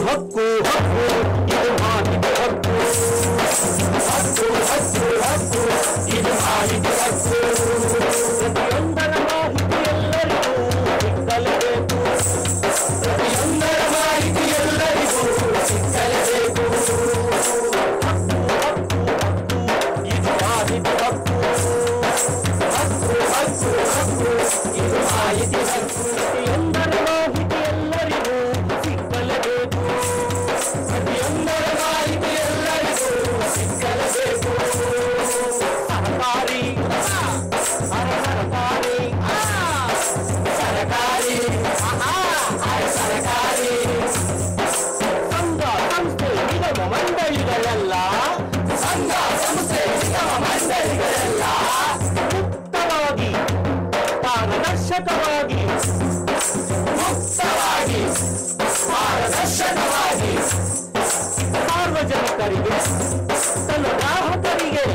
ಹಕ್ಕು ಹಕ್ಕು ಇದು ಮಾಹಿತಿ ಹಕ್ಕು, ಹಕ್ಕು ಹಕ್ಕು ಹಕ್ಕು ಇದು ಮಾಹಿತಿ ಹಕ್ಕು. ಪ್ರತಿಯೊಂದರ ಮಾಹಿತಿ ಎಲ್ಲರಿಗೂ ಸಿಕ್ಕಲೇಬೇಕು, ಪ್ರತಿಯೊಂದರ ಮಾಹಿತಿ ಎಲ್ಲರಿಗೂ ಸಿಕ್ಕಲೇಬೇಕು. ಹಕ್ಕು ಹಕ್ಕು ಹಕ್ಕು ಇದು ಮಾಹಿತಿ ಹಕ್ಕು, ಹಕ್ಕು ಹಕ್ಕು ಹಕ್ಕು ಇದು ಮಾಹಿತಿ ಹಕ್ಕು. ಪ್ರತಿಯೊಂದರ ಮಾಹಿತಿ ಎಲ್ಲರಿಗೂ ಸಿಕ್ಕಲೇಬೇಕು, ಪ್ರತಿಯೊಂದರ ಮಾಹಿತಿ ಎಲ್ಲರಿಗೂ ಸಿಕ್ಕಲೇಬೇಕು. ಸರ್ಕಾರಿ ಸರ್ಕಾರಿ ಸರ್ಕಾರಿ ಸರ್ಕಾರಿ ಸಂಘ ಸಂಸ್ಥೆ ನಿಗಮ ಮಂಡಳಿಗಳೆಲ್ಲ, ಸಂಘ ಸಂಸ್ಥೆ ನಿಗಮ ಮಂಡಳಿಗಳೆಲ್ಲ ಮುಕ್ತವಾಗಿ ಪಾರದರ್ಶಕವಾಗಿ, ಮುಕ್ತವಾಗಿ ಪಾರದರ್ಶಕವಾಗಿ ಸಾರ್ವಜನಿಕರಿಗೆ ತನ್ನ ಗ್ರಾಹಕರಿಗೆ,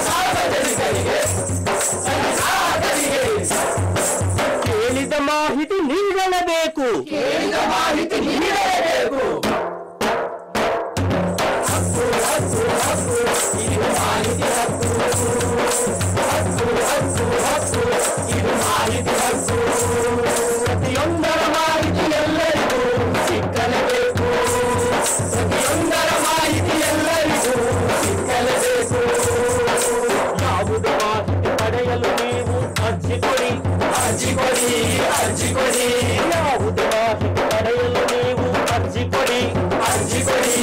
ಸಾರ್ವಜನಿಕರಿಗೆ ತನ್ನ ಗ್ರಾಹಕರಿಗೆ ಕೇಳಿದ ಮಾಹಿತಿ ನೀಡಲೇಬೇಕು, ಕೇಳಿದ ಮಾಹಿತಿ ನೀಡಲೇಬೇಕು. ಹಕ್ಕು ಹಕ್ಕು ಹಕ್ಕು ಇದು ಮಾಹಿತಿ ಹಕ್ಕು, ಹಕ್ಕು ಹಕ್ಕು ಹಕ್ಕು ಇದು ಮಾಹಿತಿ ಹಕ್ಕು. ಪ್ರತಿಯೊಂದರ ಮಾಹಿತಿ ಎಲ್ಲರಿಗೂ ಸಿಕ್ಕಲೇಬೇಕು, ಪ್ರತಿಯೊಂದರ ಮಾಹಿತಿ ಎಲ್ಲರಿಗೂ ಸಿಕ್ಕಲೇಬೇಕು. ಯಾವುದೇ ಮಾಹಿತಿ ಪಡೆಯಲು ನೀವು ಅರ್ಜಿ ಕೊಡಿ, ಅರ್ಜಿ ಕೊಡಿ, ಅರ್ಜಿ ಕೊಡಿ. ಯಾವುದೇ ಮಾಹಿತಿ ಪಡೆಯಲು ನೀವು ಅರ್ಜಿ ಕೊಡಿ, ಅರ್ಜಿ ಕೊಡಿ,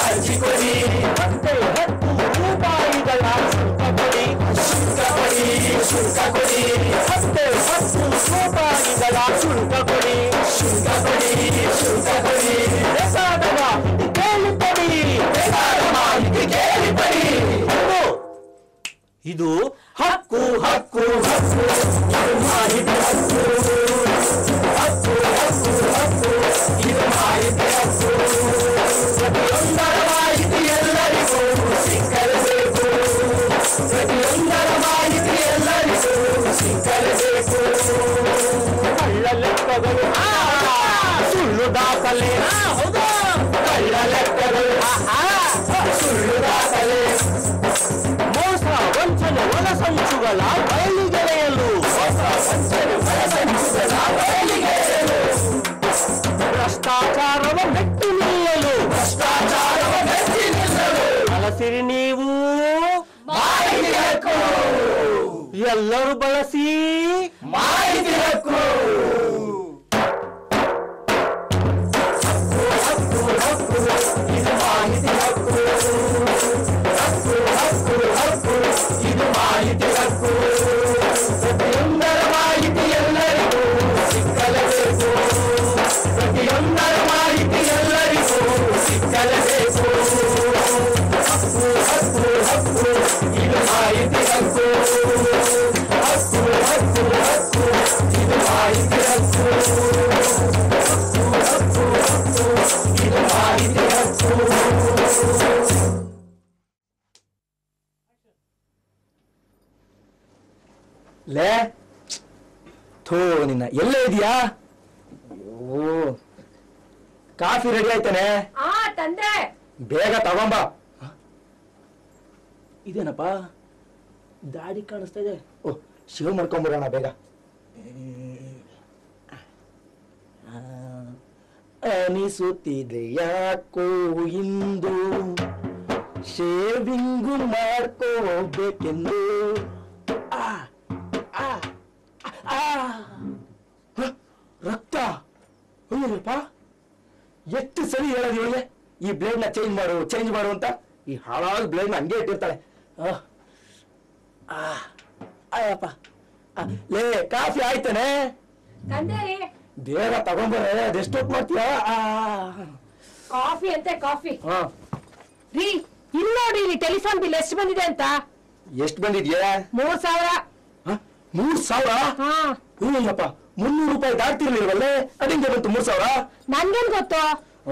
ಅರ್ಜಿ ಕೊಡಿ. ಮತ್ತೆ 10 ರೂಪಾಯಿಗಳ ಶುಲ್ಕ ಕೊಡಿ, ಶುಲ್ಕ ಕೊಡಿ, ಶುಲ್ಕ ಕೊಡಿ. ಮತ್ತೆ 10 ರೂಪಾಯಿಗಳ ಶುಲ್ಕ ಕೊಡಿ, ಶುಲ್ಕ ಕೊಡಿ, ಶುಲ್ಕ ಕೊಡಿ. ಬೇಕಾದ ಮಾಹಿತಿ ಕೇಳಿ ಕೊಡಿ, ಬೇಕಾದ ಮಾಹಿತಿ ಕೇಳಿ ಕೊಡಿ. ಇದು ಹಕ್ಕು ಹಕ್ಕು ಹಕ್ಕು ಇದು ಮಾಹಿತಿ ಹಕ್ಕು, ಹಕ್ಕು ಹಕ್ಕು ಹಕ್ಕು ಇದು ಮಾಹಿತಿ ಹಕ್ಕು. ಪ್ರತಿಯೊಂದರ ಮಾಹಿತಿ ಎಲ್ಲರಿಗೂ ಸಿಕ್ಕಲೇಬೇಕು, ಪ್ರತಿಯೊಂದರ ಮಾಹಿತಿ ಎಲ್ಲರಿಗೂ ಸಿಕ್ಕಲೇಬೇಕು. ಕಳ್ಳ ಲೆಕ್ಕಗಳು ಸುಳ್ಳು ದಾಖಲೆ, ಹೌದಾ? ಕಳ್ಳ ಲೆಕ್ಕಗಳು ಸುಳ್ಳು ದಾಖಲೆ, ಮೋಸ ವಂಚನೆ ಒಳಸಂಚುಗಳ ಬಯಲಿಗೆಳೆಯಲು, ಮೋಸ ವಂಚನೆ ಒಳಸಂಚುಗಳ ಬಯಲಿಗೆಳೆಯಲು. ಭ್ರಷ್ಟಾಚಾರವ ಮೆಟ್ಟಿ ನಿಲ್ಲಲು, ಭ್ರಷ್ಟಾಚಾರವ ಮೆಟ್ಟಿ ನಿಲ್ಲಲು ಬಳಸಿರಿ ನೀವು ಮಾಹಿತಿ ಹಕ್ಕು. ಎಲ್ಲರೂ ಬಳಸಿ ಮಾಹಿತಿ ಹಕ್ಕು. ಹಕ್ಕು ಹಕ್ಕು ಇದು ಮಾಹಿತಿ ಹಕ್ಕು, ಹಕ್ಕು ಹಕ್ಕು ಹಕ್ಕು ಇದು ಮಾಹಿತಿ ಹಕ್ಕು. ಪ್ರತಿಯೊಂದರ ಮಾಹಿತಿ ಎಲ್ಲರಿಗೂ ಸಿಕ್ಕಲೇಬೇಕು, ಪ್ರತಿಯೊಂದರ ಮಾಹಿತಿ ಎಲ್ಲರಿಗೂ ಸಿಕ್ಕಲೇಬೇಕು. ಹಕ್ಕು ಹಕ್ಕು ಹಕ್ಕು ಇದು ಮಾಹಿತಿ ಹಕ್ಕು, ಹಕ್ಕು ಹಕ್ಕು ಹಕ್ಕು ಇದು ಮಾಹಿತಿ ಹಕ್ಕು, ಹಕ್ಕು ಹಕ್ಕು ಹಕ್ಕು ಇದು ಮಾಹಿತಿ ಹಕ್ಕು. ಲೇ ಥೋ ನಿನ್ನ ಎಲ್ಲೇ ಇದೆಯಾ? ಅಯ್ಯೋ ಕಾಫಿ ರೆಡಿ ಆಯ್ತಾನೆ? ತಂದೆ ಬೇಗ ತಗೊಂಬ. ಇದೇನಪ್ಪ ದಾಡಿ ಕಾಣಿಸ್ತಾ ಇದೆ. ಓ ಶಿವ ಮಾಡ್ಕೊಂಡ್ಬಿಡೋಣ ಬೇಗ. ಅನಿಸುತ್ತಿದೆ ಯಾಕೋ ಇಂದು ಶೇವಿಂಗು ಮಾಡ್ಕೋಬೇಕೆಂದು. ರಕ್ತ ಅಯ್ಯಪ್ಪ, ಎಷ್ಟು ಸರಿ ಹೇಳೋದು ಇವಳಿಗೆ ಈ ಬ್ಲೇಡ್ ನ ಚೇಂಜ್ ಮಾಡು ಅಂತ. ಈ ಹಾಳಾದ ಬ್ಲೇಡ್ ನ ಹಂಗೆ ಇಟ್ಟಿರ್ತಾಳೆ. ಅಯ್ಯಪ್ಪ ಲೇ ಕಾಫಿ ಆಯ್ತಾನೆ? ಬೇಗ ತಗೊಂಬರ್ರೆ, ಅದೆಷ್ಟೊತ್ತು ಮಾಡ್ತೀಯಾ? ಕಾಫಿ ಅಂತೆ ಕಾಫಿ. ರೀ ಇಲ್ಲಿ ನೋಡಿ, ಟೆಲಿಫೋನ್ ಬಿಲ್ ಎಷ್ಟು ಬಂದಿದೆ ಅಂತ. ಎಷ್ಟು ಬಂದಿದ್ಯಾ? 3000. 3000? ಅಯ್ಯಪ್ಪ, 300 ರೂಪಾಯಿ ದಾಟ್ತಿರ್ಲಿಲ್ವಲ್ಲೇ, ಅದಿಂಗೆ ಬಂತು 3000? ನನ್ಗೇನ್ ಗೊತ್ತು?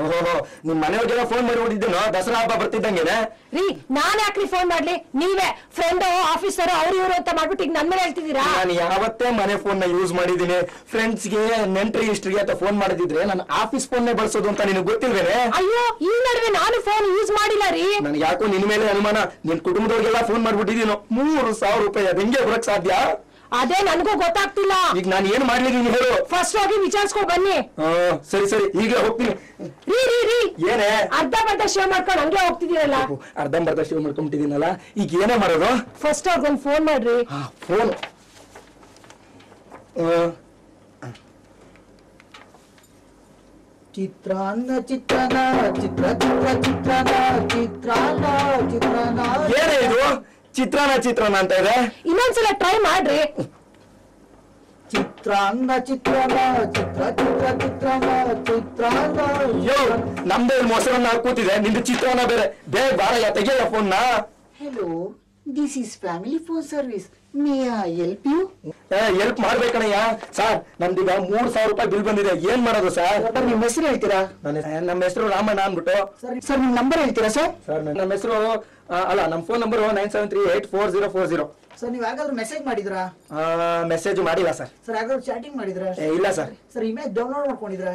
ಓಹೋ ನಿಮ್ ಮನೆಯವ್ರಿಗೆಲ್ಲ ಫೋನ್ ಮಾಡಿ ಹೊಡಿದ್ದೇನೋ ದಸರಾ ಹಬ್ಬ ಬರ್ತಿದ್ದಂಗೆನೆ. ರೀ ನಾನ್ ಯಾಕ್ರಿ ಫೋನ್ ಮಾಡ್ಲಿ? ನೀವೇ ಫ್ರೆಂಡ್ ಆಫೀಸರ್ ಅವ್ರು ಇವರು ಅಂತ ಮಾಡ್ಬಿಟ್ಟು ಈಗ ನನ್ ಮೇಲೆ ಹೇಳ್ತಿದ್ದೀರಾ? ನಾನು ಯಾವತ್ತೇ ಮನೆ ಫೋನ್ ನ ಯೂಸ್ ಮಾಡಿದೀನಿ. ಫ್ರೆಂಡ್ಸ್ಗೆ ನೆಂಟ್ರಿ ಹಿಸ್ಟ್ರಿಗೆ ಅಂತ ಫೋನ್ ಮಾಡಿದ್ರೆ ನಾನು ಆಫೀಸ್ ಫೋನ್ ನೇ ಬಳಸೋದು ಅಂತ ನಿನಗೆ ಗೊತ್ತಿಲ್ವೇನೆ? ಅಯ್ಯೋ ಈ ನಡುವೆ ನಾನು ಫೋನ್ ಯೂಸ್ ಮಾಡಿಲ್ಲ ರೀ. ನನ್ಗೆ ಯಾಕೋ ನಿನ್ ಮೇಲೆ ಅನುಮಾನ. ನಿನ್ ಕುಟುಂಬದವ್ರಿಗೆಲ್ಲ ಫೋನ್ ಮಾಡ್ಬಿಟ್ಟಿದೀನೋ. 3,000 ರೂಪಾಯಿ ಅದ್ ಹೆಂಗೆ ಬರಕ್ ಸಾಧ್ಯ? ಅದೇ ನನಗೂ ಗೊತ್ತಾಗ್ತಿಲ್ಲ. ಈಗ ನಾನು ಏನ್ ಮಾಡ್ಲಿಕ್ಕೆ ನೀನು ಹೇಳು. ಫಸ್ಟ್ ಹೋಗಿ ವಿಚಾರಿಸ್ಕೊ ಬನ್ನಿ. ಸರಿ ಸರಿ ಈಗ ಹೋಗ್ತೀನಿ. ರೀ ರೀ ರೀ ಏನೇ ಅರ್ಧ ಬರ್ಧ ಶೇವ್ ಮಾಡ್ಕೊಂಡು ಹಂಗೆ ಹೋಗ್ತಿದ್ದೀರಲ್ಲ? ಅರ್ಧಂಬರ್ಧ ಶೇವ್ ಮಾಡ್ಕೊಂಬಿಟ್ಟಿದ್ದೀನಲ್ಲ, ಈಗ ಏನೇ ಮಾಡೋದು? ಫಸ್ಟ್ ಅವ್ರಿಗೊಂದು ಫೋನ್ ಮಾಡ್ರಿ. ಫೋನ್ ಚಿತ್ರಾನ್ನ ಚಿತ್ರನ ಚಿತ್ರ ಚಿತ್ರ ಚಿತ್ರನ ಚಿತ್ರಾನ್ನ ಚಿತ್ರನ. ಏನೇ ಇದು ಚಿತ್ರಾನ್ನ ಚಿತ್ರಾನ್ನ ಅಂತ ಇದೆ? ಇನ್ನೊಂದ್ಸಲ ಟ್ರೈ ಮಾಡ್ರಿ. ಚಿತ್ರಾನ್ನ ಚಿತ್ರನ ಚಿತ್ರ ಚಿತ್ರ ಚಿತ್ರನ ಚಿತ್ರಾನ್ನ. ಯೋ ನಮ್ದೇ ಮೊಸರನ್ನ ಕೂತಿದೆ, ನಿಂದು ಚಿತ್ರಾನ್ನ ಬೇರೆ. ಬೇಗ ಬಾರಯ್ಯ, ತೆಗೆಯ ಫೋನ್ ನ. Hello, this is family phone service. May I help you? Help ಮಾಡ್ಬೇಕಣಯ್ಯ. ಸರ್ ನಮ್ದೀಗ 3,000 ರೂಪಾಯಿ ಬಿಲ್ ಬಂದಿದೆ, ಏನ್ ಮಾಡೋದು ಸರ್? ನಿಮ್ಮ ಹೆಸರು ಹೇಳ್ತೀರಾ? ನಮ್ಮ ಹೆಸರು ರಾಮಣ್ಣ ಅಂದ್ಬಿಟ್ಟು. ಸರ್ ನಿಮ್ ನಂಬರ್ ಹೇಳ್ತೀರಾ ಸರ್? ನಮ್ಮ ಹೆಸರು ಅಲ್ಲ, ನಮ್ಮ ಫೋನ್ ನಂಬರ್ 97384040. ಸರ್ ನೀವು ಯಾವ್ದಾದ್ರು ಮೆಸೇಜ್ ಮಾಡಿದ್ರಾ? ಮೆಸೇಜ್ ಮಾಡಿಲ್ಲ ಸರ್. ಸರ್ ಯಾವ್ದಾದ್ರು ಚಾಟಿಂಗ್ ಮಾಡಿದ್ರಾ? ಇಲ್ಲ ಸರ್. ಸರ್ ಇಮೇಜ್ ಡೌನ್ಲೋಡ್ ಮಾಡ್ಕೊಂಡಿದ್ರಾ?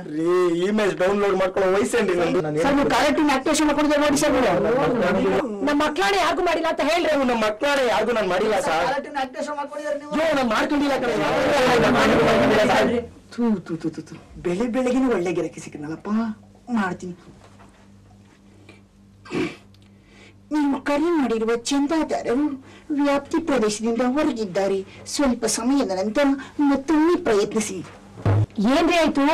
ಇಮೇಜ್ ಡೌನ್ಲೋಡ್ ಮಾಡ್ಕೊಳ್ಳೋ ವಯಸ್ಸೇನ್ರಿ ನಂದು. ಸರ್ ನೀವು ಕರೆಕ್ಟ್ ಆಕ್ಟಿವೇಶನ್ ಮಾಡ್ಕೊಂಡಿದ್ದೀರಾ ನೋಡಿ ಸರ್. ನಮ್ಮ ಮಕ್ಕಳಾಣ ಯಾರಿಗೂ ಮಾಡಿಲ್ಲ ಅಂತ ಹೇಳ್ರಿ. ನಮ್ಮ ಮಕ್ಕಳೇ ಯಾರಿಗೂ ನಾನು ಮಾಡಿಲ್ಲ ಸರ್. ಕರೆಕ್ಟ್ ಆಕ್ಟಿವೇಶನ್ ಮಾಡ್ಕೊಂಡಿದ್ದೀರಾ ನೀವು? ನಾನು ಮಾಡ್ಕೊಂಡಿಲ್ಲ ಕಣೆ. ಬೆಳೆ ಬೆಳಗಿನ ಒಳ್ಳೆ ಗಿರಕಿ ಸಿಕ್ಕನಲ್ಲಪ್ಪ, ಮಾಡ್ತೀನಿ. ನೀವು ಕರೆ ಮಾಡಿರುವ ಚಂದಾದಾರರು ವ್ಯಾಪ್ತಿ ಪ್ರದೇಶದಿಂದ ಹೊರಗಿದ್ದಾರೆ. ಸ್ವಲ್ಪ ಸಮಯದ ನಂತರ ಮತ್ತೊಮ್ಮೆ ಪ್ರಯತ್ನಿಸಿ. ಏನ್ರಿ ಆಯ್ತು?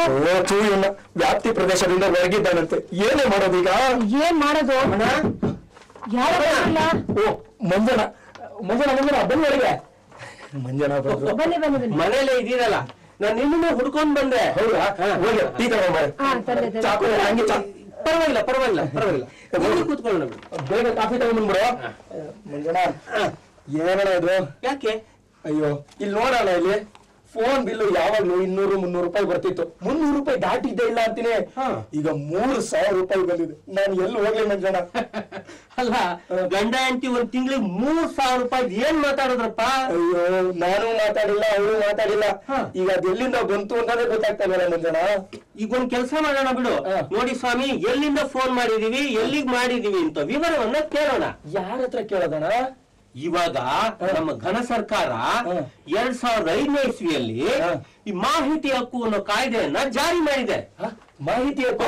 ವ್ಯಾಪ್ತಿ ಪ್ರದೇಶದಿಂದ ಹೊರಗಿದ್ದಾನಂತೆ. ಏನೇ ಮಾಡೋದು ಈಗ? ಏನ್ ಮಾಡೋದು? ಯಾರು ಓ ಮಂಜನ ಮಂಜನ ಮಂಜನ ಬನ್ನಿ ಒಳಗೆ. ಮಂಜನ ಬನ್ನಿ ಬನ್ನಿ ಬನ್ನಿ. ಮನೇಲೆ ಇದೀರಲ್ಲ, ನಾನು ನಿನ್ನ ಹುಡ್ಕೊಂಡ್ ಬಂದೆ. ಹೌದಾ? ಹೋಗಿ ಟೀ ತಗೊಂಡ್ಬಾರೆ. ಚಾಕು ಹಂಗೆ ಪರವಾಗಿಲ್ಲ ಪರವಾಗಿಲ್ಲ ಪರವಾಗಿಲ್ಲ, ಕೂತ್ಕೊಳ್ಳೋಣ. ಬೇಗ ಕಾಫಿ ತಗೊಂಡ್ಬಂದ್ಬಿಡು. ಮಂಜನ ಏನಣ್ಣ ಇದು? ಯಾಕೆ? ಅಯ್ಯೋ ಇಲ್ಲಿ ನೋಡೋಣ, ಇಲ್ಲಿ ಫೋನ್ ಬಿಲ್ಲು ಯಾವಾಗ್ಲೂ 200-300 ರೂಪಾಯಿ ಬರ್ತಿತ್ತು. 300 ರೂಪಾಯಿ ದಾಟಿದ್ದೇ ಇಲ್ಲ ಅಂತೀನಿ. ಈಗ 3,000 ರೂಪಾಯಿ ಬಂದಿದೆ. ನಾನು ಎಲ್ಲಿ ಹೋಗ್ಲಿ ಮಂಜಣ್ಣ? ಅಲ್ಲ, ಗಂಡ ಹೆಂಡತಿ ಒಂದ್ ತಿಂಗಳಿಗೆ 3,000 ರೂಪಾಯಿ ಏನ್ ಮಾತಾಡಿದ್ರಪ್ಪ? ಅಯ್ಯೋ ನಾನು ಮಾತಾಡಿಲ್ಲ, ಅವಳು ಮಾತಾಡಿಲ್ಲ. ಈಗ ಅದು ಎಲ್ಲಿಂದ ಬಂತು ಅಂತಾನೆ ಗೊತ್ತಾಗ್ತಾ ಇಲ್ಲ ಮಂಜಣ್ಣ. ಈಗ ಒಂದ್ ಕೆಲಸ ಮಾಡೋಣ ಬಿಡು. ನೋಡಿ ಸ್ವಾಮಿ, ಎಲ್ಲಿಂದ ಫೋನ್ ಮಾಡಿದೀವಿ, ಎಲ್ಲಿಗ್ ಮಾಡಿದೀವಿ ಅಂತ ವಿವರವನ್ನ ಕೇಳೋಣ. ಯಾರ ಹತ್ರ ಕೇಳೋದಣ್ಣ? ಇವಾಗ ನಮ್ಮ ಘನ ಸರ್ಕಾರ 2005ನೇ ಇಸ್ವಿಯಲ್ಲಿ ಈ ಮಾಹಿತಿ ಹಕ್ಕು ಅನ್ನೋ ಕಾಯ್ದೆಯನ್ನ ಜಾರಿ ಮಾಡಿದೆ. ಮಾಹಿತಿ ಹಕ್ಕು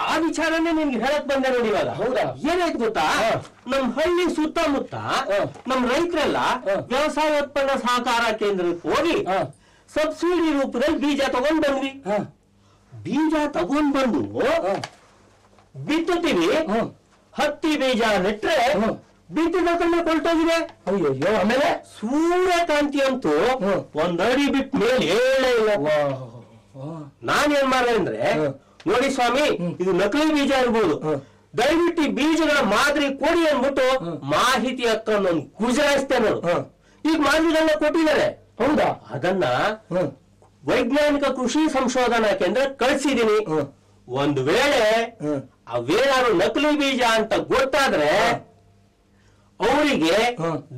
ಆ ವಿಚಾರನೇ ನಿಮ್ಗೆ ಹೇಳಕ್ ಬಂದೆ ನೋಡಿ. ಇವಾಗ ಹೌದಾ? ಏನಾಯ್ತು ಗೊತ್ತಾ, ನಮ್ ಹಳ್ಳಿ ಸುತ್ತಮುತ್ತ ನಮ್ ರೈತರೆಲ್ಲ ವ್ಯವಸಾಯೋತ್ಪನ್ನ ಸಹಕಾರ ಕೇಂದ್ರಕ್ಕೆ ಹೋಗಿ ಸಬ್ಸಿಡಿ ರೂಪದಲ್ಲಿ ಬೀಜ ತಗೊಂಡ್ ಬಂದ್ವಿ. ಬೀಜ ತಗೊಂಡ್ ಬಂದು ಬಿತ್ತುತ್ತೀವಿ. ಹತ್ತಿ ಬೀಜ ನೆಟ್ರೆ ಬಿತ್ತಿದ ಕೊಲ್ಟೋಗಿದೆ. ಅಯ್ಯೋ ಆಮೇಲೆ ಸೂರ್ಯಕಾಂತಿ ಅಂತೂ 1 ಅಡಿ ಬಿಟ್ಟ ಮೇಲೆ ಹೇಳೇ ಇಲ್ಲ. ನಾನೇನ್ ಮಾಡ್ದೆ ಅಂದ್ರೆ, ನೋಡಿ ಸ್ವಾಮಿ, ಇದು ನಕಲಿ ಬೀಜ ಇರ್ಬೋದು, ದಯವಿಟ್ಟು ಈ ಬೀಜಗಳ ಮಾದರಿ ಕೊಡಿ ಅಂದ್ಬಿಟ್ಟು ಮಾಹಿತಿ ಹಕ್ಕನ್ನು ಗುಜರಾಯಿಸ್ತೇ ನೋಡು. ಈಗ ಮಾದರಿಗಳನ್ನ ಕೊಟ್ಟಿದ್ದಾರೆ. ಹೌದಾ? ಅದನ್ನ ವೈಜ್ಞಾನಿಕ ಕೃಷಿ ಸಂಶೋಧನಾ ಕೇಂದ್ರ ಕಳಿಸಿದೀನಿ. ಒಂದು ವೇಳೆ ಅವೇನಾದ್ರು ನಕಲಿ ಬೀಜ ಅಂತ ಗೊತ್ತಾದ್ರೆ ಅವರಿಗೆ